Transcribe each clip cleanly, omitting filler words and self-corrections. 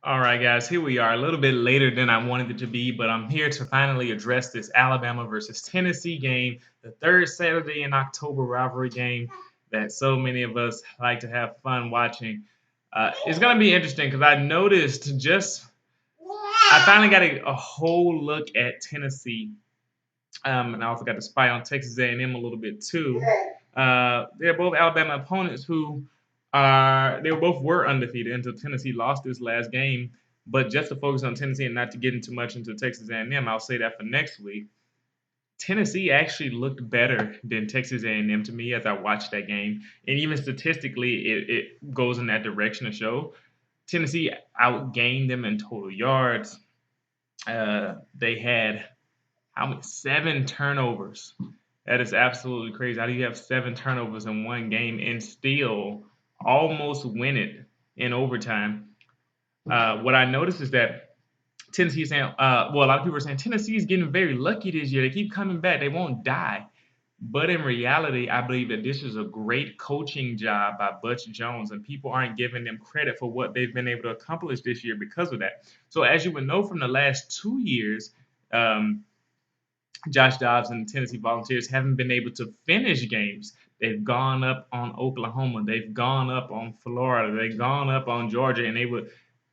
All right, guys, here we are, a little bit later than I wanted it to be, but I'm here to finally address this Alabama versus Tennessee game, the third Saturday in October rivalry game that so many of us like to have fun watching. It's going to be interesting because I finally got a whole look at Tennessee, and I also got to spy on Texas A&M a little bit too. They're both Alabama opponents they both were undefeated until Tennessee lost this last game. But just to focus on Tennessee and not to get into much into Texas A&M, I'll say that for next week. Tennessee actually looked better than Texas A&M to me as I watched that game, and even statistically, it goes in that direction to show Tennessee outgained them in total yards. They had how many? 7 turnovers. That is absolutely crazy. How do you have 7 turnovers in one game and still almost win it in overtime? What I noticed is that Tennessee is saying, well, a lot of people are saying Tennessee is getting very lucky this year. They keep coming back. They won't die. But in reality, I believe that this is a great coaching job by Butch Jones, and people aren't giving them credit for what they've been able to accomplish this year because of that. So, as you would know from the last 2 years, um, Josh Dobbs and the Tennessee Volunteers haven't been able to finish games. They've gone up on Oklahoma, they've gone up on Florida, they've gone up on Georgia, and they would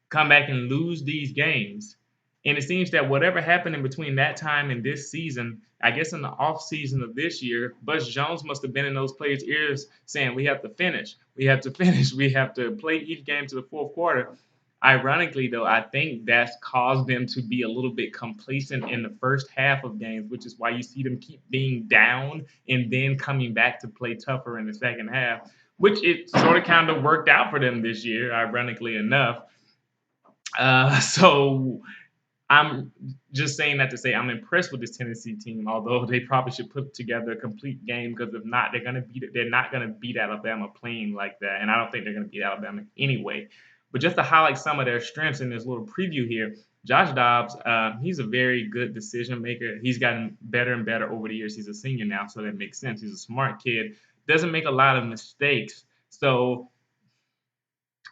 come back and lose these games. And it seems that whatever happened in between that time and this season, I guess in the off season of this year, Butch Jones must have been in those players' ears saying, "We have to finish. We have to finish. We have to play each game to the fourth quarter." Ironically, though, I think that's caused them to be a little bit complacent in the first half of games, which is why you see them keep being down and then coming back to play tougher in the second half, which it sort of kind of worked out for them this year, ironically enough. So I'm just saying that to say I'm impressed with this Tennessee team, although they probably should put together a complete game because if not, they're not gonna beat Alabama playing like that, and I don't think they're gonna beat Alabama anyway. But just to highlight some of their strengths in this little preview here, Josh Dobbs, he's a very good decision maker. He's gotten better and better over the years. He's a senior now, so that makes sense. He's a smart kid, doesn't make a lot of mistakes. So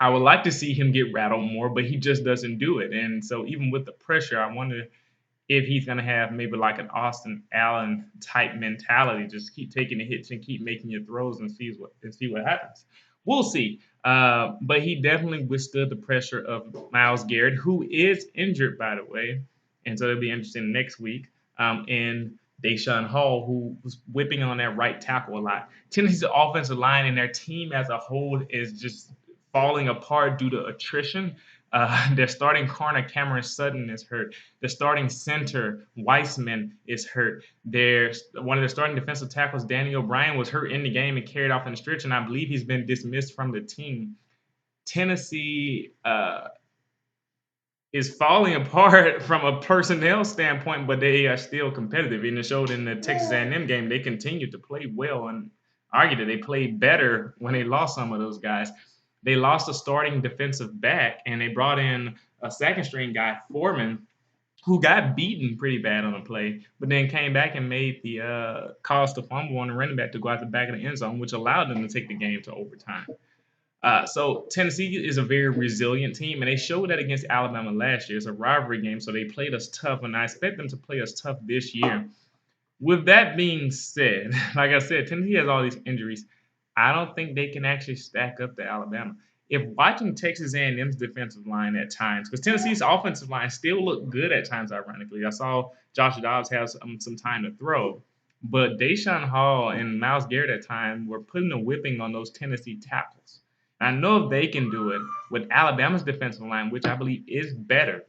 I would like to see him get rattled more, but he just doesn't do it. And so even with the pressure, I wonder if he's going to have maybe like an Austin Allen type mentality, just keep taking the hits and keep making your throws and see what happens. We'll see. But he definitely withstood the pressure of Miles Garrett, who is injured, by the way, and so it'll be interesting next week. And Deshaun Hall, who was whipping on that right tackle a lot. Tennessee's offensive line and their team as a whole is just falling apart due to attrition. Their starting corner Cameron Sutton is hurt. The starting center Weissman is hurt. One of their starting defensive tackles Danny O'Brien was hurt in the game and carried off in the stretch, and I believe he's been dismissed from the team. Tennessee is falling apart from a personnel standpoint, but they are still competitive. And it showed in the Texas A&M game they continued to play well, and argued that they played better when they lost some of those guys. They lost a starting defensive back, and they brought in a second string guy, Foreman, who got beaten pretty bad on the play, but then came back and made the cause to fumble on the running back to go out the back of the end zone, which allowed them to take the game to overtime. So Tennessee is a very resilient team, and they showed that against Alabama last year. It's a rivalry game, so they played us tough, and I expect them to play us tough this year. With that being said, like I said, Tennessee has all these injuries. I don't think they can actually stack up to Alabama. If watching Texas A&M's defensive line at times, because Tennessee's offensive line still looked good at times, ironically. I saw Josh Dobbs have some time to throw, but Deshaun Hall and Miles Garrett at times were putting a whipping on those Tennessee tackles. I know if they can do it with Alabama's defensive line, which I believe is better.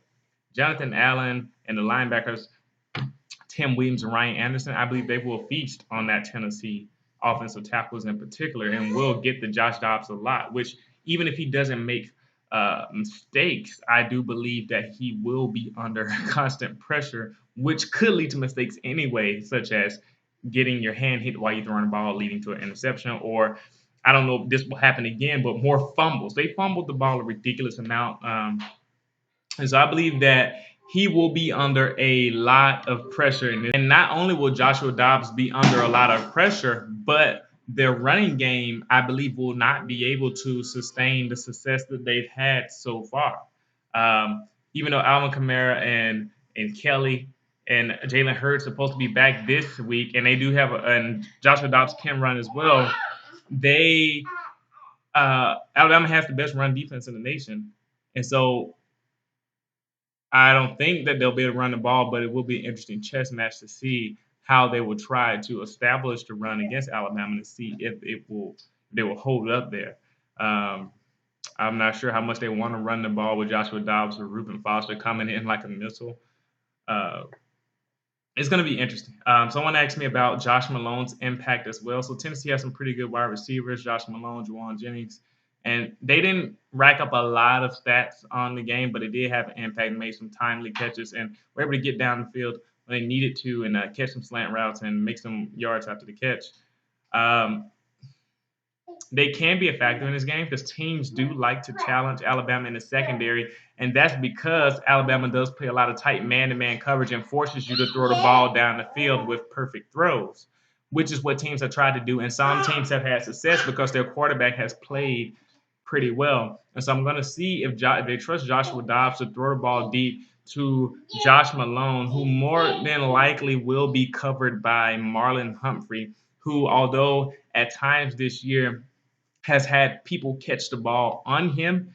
Jonathan Allen and the linebackers Tim Williams and Ryan Anderson, I believe they will feast on that Tennessee offensive tackles in particular and will get the Josh Dobbs a lot, which even if he doesn't make mistakes, I do believe that he will be under constant pressure, which could lead to mistakes anyway, such as getting your hand hit while you're throwing the ball, leading to an interception, or I don't know if this will happen again, but more fumbles. They fumbled the ball a ridiculous amount. And so I believe that he will be under a lot of pressure. And not only will Joshua Dobbs be under a lot of pressure, but their running game, I believe, will not be able to sustain the success that they've had so far. Even though Alvin Kamara and Kelly and Jalen Hurts supposed to be back this week, and they do have and Joshua Dobbs can run as well. They Alabama has the best run defense in the nation, and so I don't think that they'll be able to run the ball, but it will be an interesting chess match to see how they will try to establish the run against Alabama to see if they will hold up there. Um, I'm not sure how much they want to run the ball with Joshua Dobbs or Reuben Foster coming in like a missile. Uh, it's going to be interesting. Someone asked me about Josh Malone's impact as well. So Tennessee has some pretty good wide receivers, Josh Malone, Juwan Jennings, and they didn't rack up a lot of stats on the game, but it did have an impact, made some timely catches, and were able to get down the field when they needed to and catch some slant routes and make some yards after the catch. Um, they can be a factor in this game because teams do like to challenge Alabama in the secondary, and that's because Alabama does play a lot of tight man-to-man coverage and forces you to throw the ball down the field with perfect throws, which is what teams have tried to do, and some teams have had success because their quarterback has played pretty well. And so I'm going to see if they trust Joshua Dobbs to throw the ball deep to Josh Malone, who more than likely will be covered by Marlon Humphrey, who, although at times this year has had people catch the ball on him,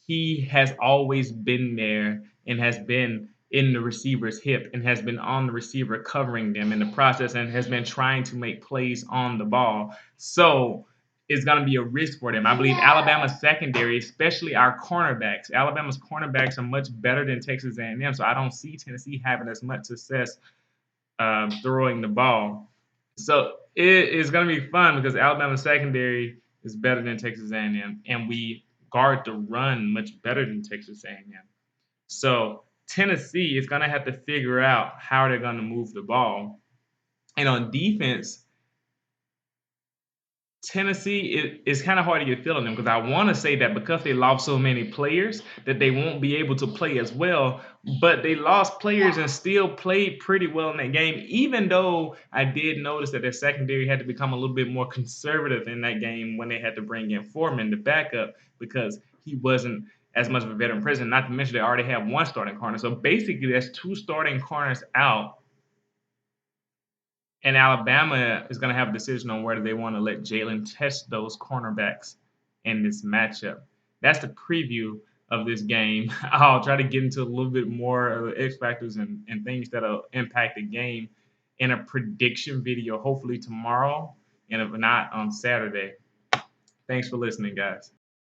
he has always been there and has been in the receiver's hip and has been on the receiver covering them in the process and has been trying to make plays on the ball. So it's going to be a risk for them. I believe Alabama's secondary, especially our cornerbacks, Alabama's cornerbacks are much better than Texas A&M. So I don't see Tennessee having as much success throwing the ball. So it is going to be fun because Alabama's secondary is better than Texas A&M, and we guard the run much better than Texas A&M. So Tennessee is going to have to figure out how they're going to move the ball. And on defense, Tennessee is kind of hard to get a feel on them because I want to say that because they lost so many players that they won't be able to play as well. But they lost players and still played pretty well in that game, even though I did notice that their secondary had to become a little bit more conservative in that game when they had to bring in Foreman to back up because he wasn't as much of a veteran presence. Not to mention they already have one starting corner. So basically, there's two starting corners out, and Alabama is going to have a decision on whether they want to let Jalen test those cornerbacks in this matchup. That's the preview of this game. I'll try to get into a little bit more of the X factors and things that'll impact the game in a prediction video, hopefully tomorrow, and if not, on Saturday. Thanks for listening, guys.